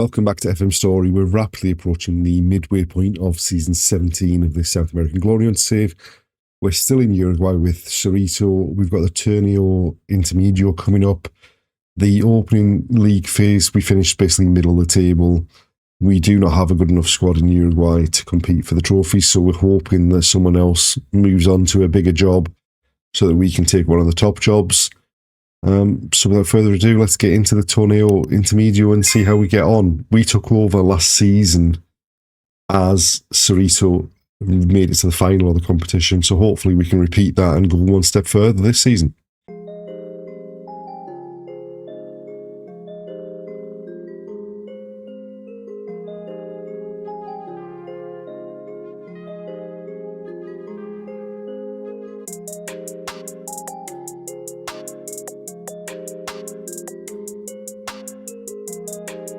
Welcome back to FM Storey. We're rapidly approaching the midway point of season 17 of the South American Glory Hunt save. We're still in Uruguay with Cerrito. We've got the Torneo Intermedio coming up. The opening league phase, we finished basically middle of the table. We do not have a good enough squad in Uruguay to compete for the trophy, so we're hoping that someone else moves on to a bigger job so that we can take one of the top jobs. So without further ado, let's get into the Torneo Intermedio and see how we get on. We took over last season as Cerrito made it to the final of the competition, so hopefully we can repeat that and go one step further this season.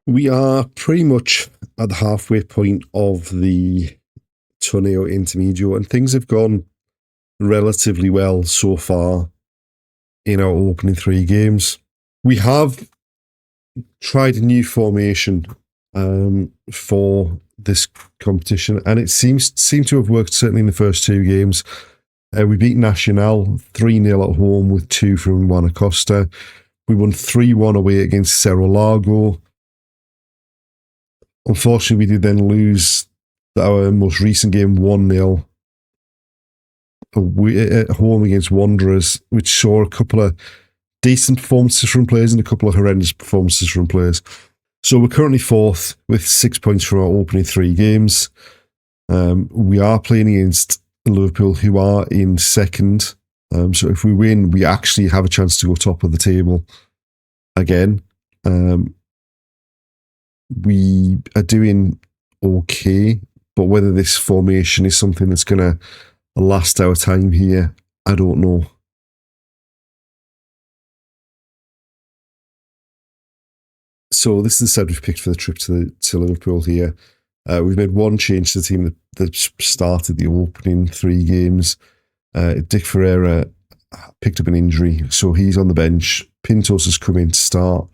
We are pretty much at the halfway point of the Torneo Intermedio, and things have gone relatively well so far in our opening 3 games. We have tried a new formation for this competition, and it seemed to have worked certainly in the first 2 games. We beat Nacional 3-0 at home with 2 from Juan Acosta. We won 3-1 away against Cerro Largo. Unfortunately, we did then lose our most recent game 1-0 at home against Wanderers, which saw a couple of decent performances from players and a couple of horrendous performances from players. So we're currently 4th with 6 points from our opening 3 games. We are playing against Liverpool, who are in 2nd. So if we win, we actually have a chance to go top of the table again. We are doing okay, but whether this formation is something that's going to last our time here, I don't know. So this is the side we've picked for the trip to Liverpool here. We've made one change to the team that started the opening 3 games. Dick Ferreira picked up an injury, so he's on the bench. Pintos has come in to start.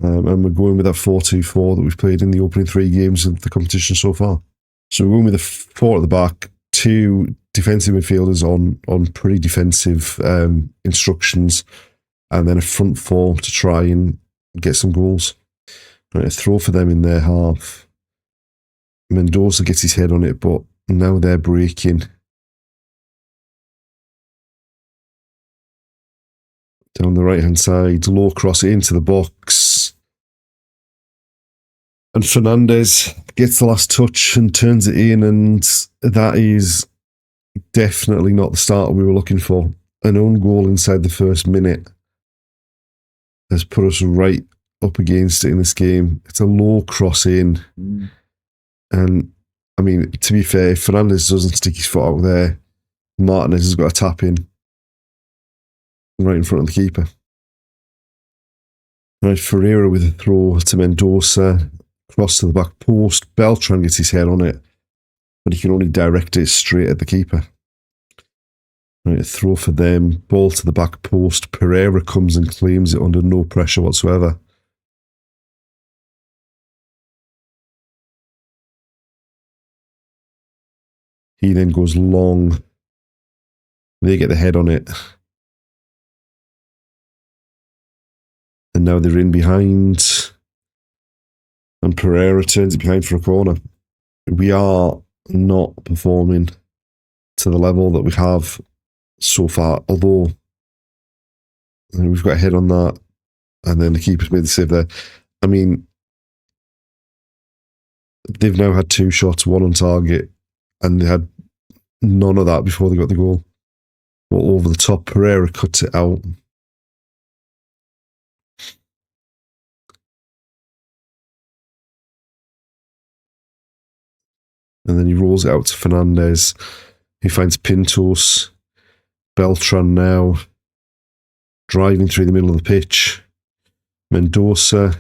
And we're going with that 4-2-4 that we've played in the opening 3 games of the competition so far. So we're going with a 4 at the back, 2 defensive midfielders on pretty defensive instructions, and then a front 4 to try and get some goals. Right, a throw for them in their half. Mendoza gets his head on it, but now they're breaking. Down the right-hand side, low cross into the box. And Fernandez gets the last touch and turns it in, and that is definitely not the start we were looking for. An own goal inside the first minute has put us right up against it in this game. It's a low cross in. And, I mean, to be fair, if Fernandez doesn't stick his foot out there, Martinez has got a tap in right in front of the keeper. Right, Ferreira with a throw to Mendoza. Cross to the back post. Beltran gets his head on it, but he can only direct it straight at the keeper. Right, a throw for them. Ball to the back post. Pereira comes and claims it under no pressure whatsoever. He then goes long. They get the head on it. And now they're in behind. And Pereira turns it behind for a corner. We are not performing to the level that we have so far, although we've got a head on that, and then the keeper's made the save there. I mean, they've now had 2 shots, 1 on target, and they had none of that before they got the goal. Well, over the top, Pereira cuts it out. And then he rolls it out to Fernandez. He finds Pintos. Beltran now driving through the middle of the pitch. Mendoza.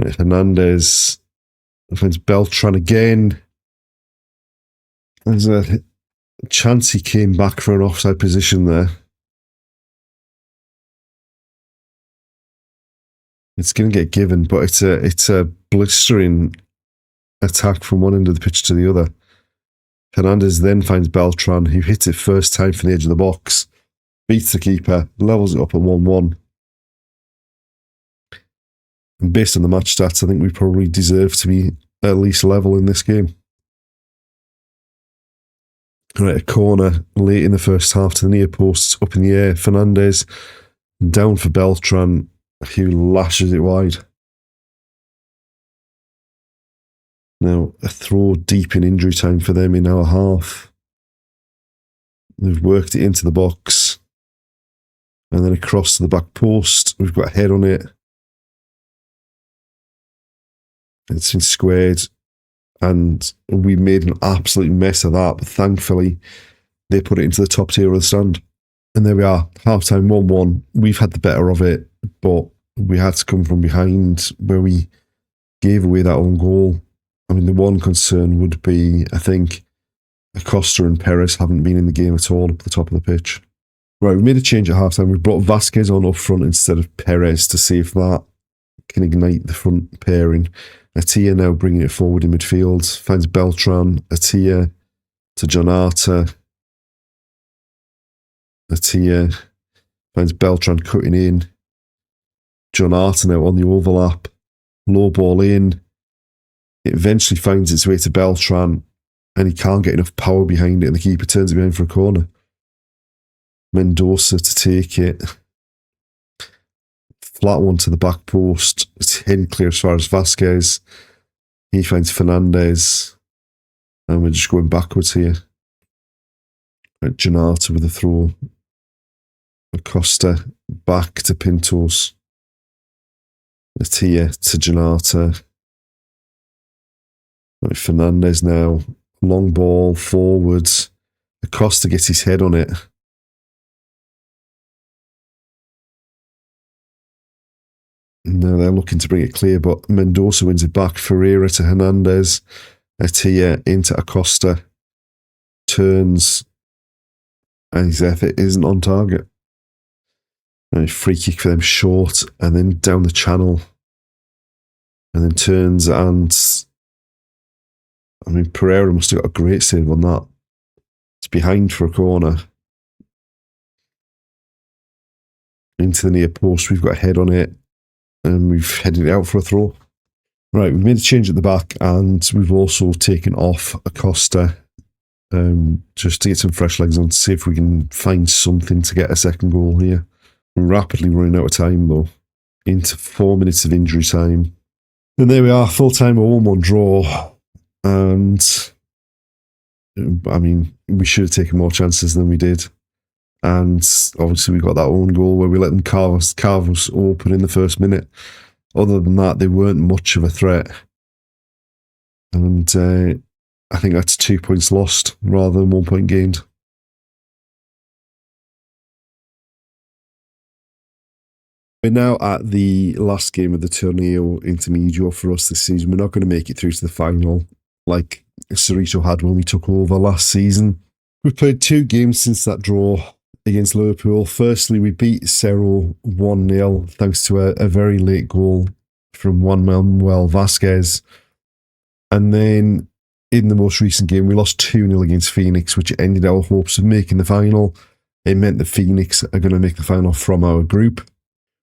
Hernandez finds Beltran again. There's a chance he came back for an offside position there. It's going to get given, but it's a blistering attack from one end of the pitch to the other. Hernandez then finds Beltran, who hits it first time from the edge of the box, beats the keeper, levels it up at 1-1. And based on the match stats, I think we probably deserve to be at least level in this game. Right, a corner late in the first half to the near post, up in the air. Fernandez down for Beltran, who lashes it wide. Now, a throw deep in injury time for them in our half. They've worked it into the box. And then across to the back post. We've got a head on it. It's been squared. And we made an absolute mess of that. But thankfully, they put it into the top tier of the stand. And there we are. Half-time 1-1. We've had the better of it. But we had to come from behind where we gave away that own goal. I mean, the one concern would be, I think, Acosta and Perez haven't been in the game at all up the top of the pitch. Right, we made a change at halftime. We brought Vasquez on up front instead of Perez to see if that can ignite the front pairing. Atia now bringing it forward in midfield. Finds Beltran. Atia to Jonata. Atia finds Beltran cutting in. Jonata now on the overlap. Low ball in. It eventually finds its way to Beltran and he can't get enough power behind it and the keeper turns it behind for a corner. Mendoza to take it. Flat one to the back post. It's headed clear as far as Vasquez. He finds Fernandez. And we're just going backwards here. Right, Jonata with a throw. Acosta back to Pintos. Atia to Jonata. Right, Fernandez now. Long ball forwards. Acosta gets his head on it. Now they're looking to bring it clear, but Mendoza wins it back. Ferreira to Hernandez. Atia into Acosta. Turns. And his effort isn't on target. And a free kick for them short. And then down the channel. And then turns and... I mean, Pereira must have got a great save on that. It's behind for a corner. Into the near post. We've got a head on it. And we've headed it out for a throw. Right, we've made a change at the back and we've also taken off Acosta just to get some fresh legs on to see if we can find something to get a second goal here. We're rapidly running out of time though. Into 4 minutes of injury time. And there we are, full time, a 1-1 draw. And I mean, we should have taken more chances than we did. And obviously we got that own goal where we let them carve us open in the first minute. Other than that, they weren't much of a threat. And I think that's 2 points lost rather than 1 point gained. We're now at the last game of the Torneo Intermedio for us this season. We're not going to make it through to the final like Cerrito had when we took over last season. We've played 2 games since that draw against Liverpool. Firstly, we beat Cerro 1-0 thanks to a very late goal from Juan Manuel Vasquez. And then in the most recent game, we lost 2-0 against Phoenix, which ended our hopes of making the final. It meant that Phoenix are going to make the final from our group.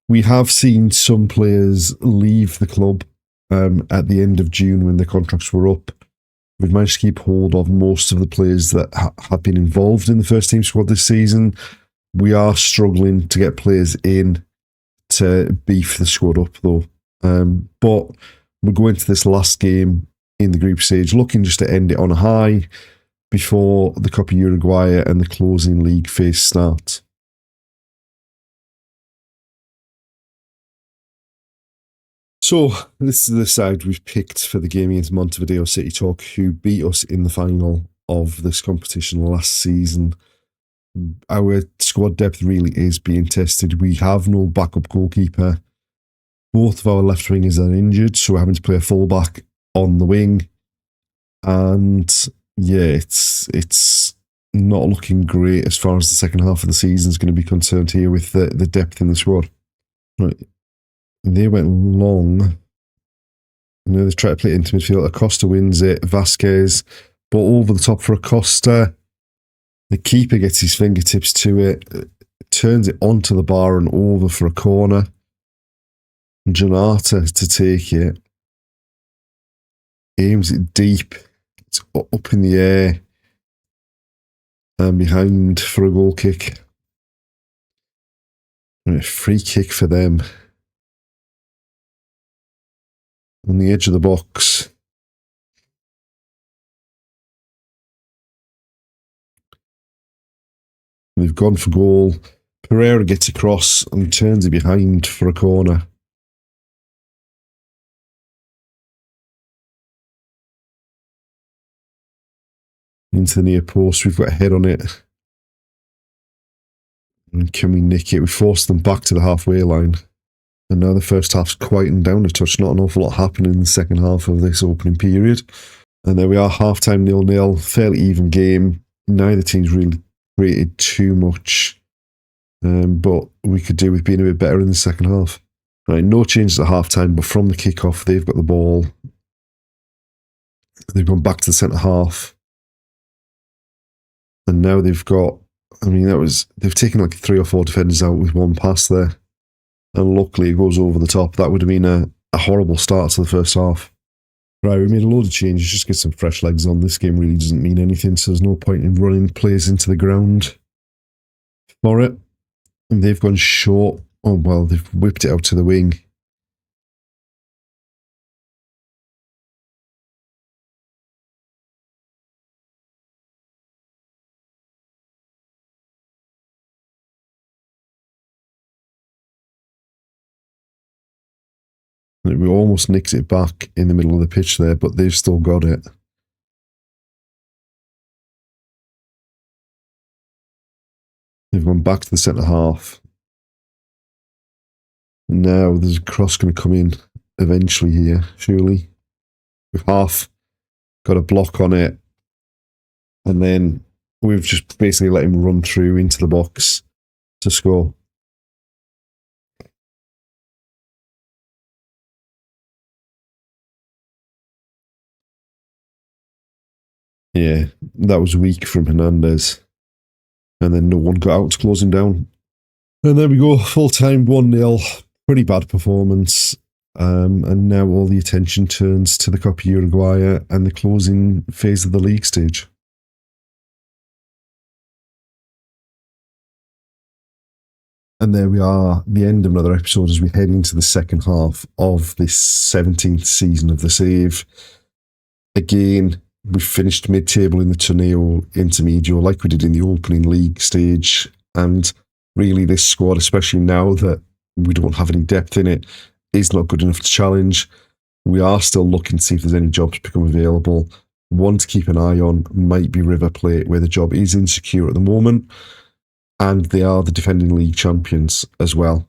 We have seen some players leave the club at the end of June when their contracts were up. We've managed to keep hold of most of the players that have been involved in the first team squad this season. We are struggling to get players in to beef the squad up though. But we're going to this last game in the group stage looking just to end it on a high before the Copa Uruguay and the closing league phase start. So, this is the side we've picked for the game against Montevideo City Talk, who beat us in the final of this competition last season. Our squad depth really is being tested. We have no backup goalkeeper. Both of our left wingers are injured, so we're having to play a fullback on the wing. And yeah, it's not looking great as far as the second half of the season is going to be concerned here with the depth in the squad. Right. They went long. They try to play it into midfield. Acosta wins it. Vasquez, ball over the top for Acosta. The keeper gets his fingertips to it, turns it onto the bar and over for a corner. Janata to take it. Aims it deep. It's up in the air. And behind for a goal kick. And a free kick for them. On the edge of the box. They've gone for goal. Pereira gets across and turns it behind for a corner. Into the near post. We've got a head on it. And can we nick it? We forced them back to the halfway line. And now the first half's quieting down a touch. Not an awful lot happening in the second half of this opening period. And there we are, half-time 0-0. Fairly even game. Neither team's really created too much. But we could do with being a bit better in the second half. Right, no changes at half-time, but from the kick-off, they've got the ball. They've gone back to the centre half. And now they've got, they've taken like 3 or 4 defenders out with one pass there. And luckily it goes over the top. That would have been a horrible start to the first half. Right, we made a load of changes, just get some fresh legs on. This game really doesn't mean anything, so there's no point in running players into the ground for it. And they've gone short. Oh, well, they've whipped it out to the wing. We almost nicked it back in the middle of the pitch there, but they've still got it. They've gone back to the centre half. Now there's a cross going to come in eventually here, surely. We've half got a block on it. And then we've just basically let him run through into the box to score. Yeah, that was weak from Hernandez. And then no one got out to close him down. And there we go, full-time 1-0. Pretty bad performance. And now all the attention turns to the Copa Uruguay and the closing phase of the league stage. And there we are, the end of another episode as we head into the second half of this 17th season of The Save. Again, we finished mid-table in the Torneo Intermedio like we did in the opening league stage. And really this squad, especially now that we don't have any depth in it, is not good enough to challenge. We are still looking to see if there's any jobs become available. One to keep an eye on might be River Plate, where the job is insecure at the moment. And they are the defending league champions as well.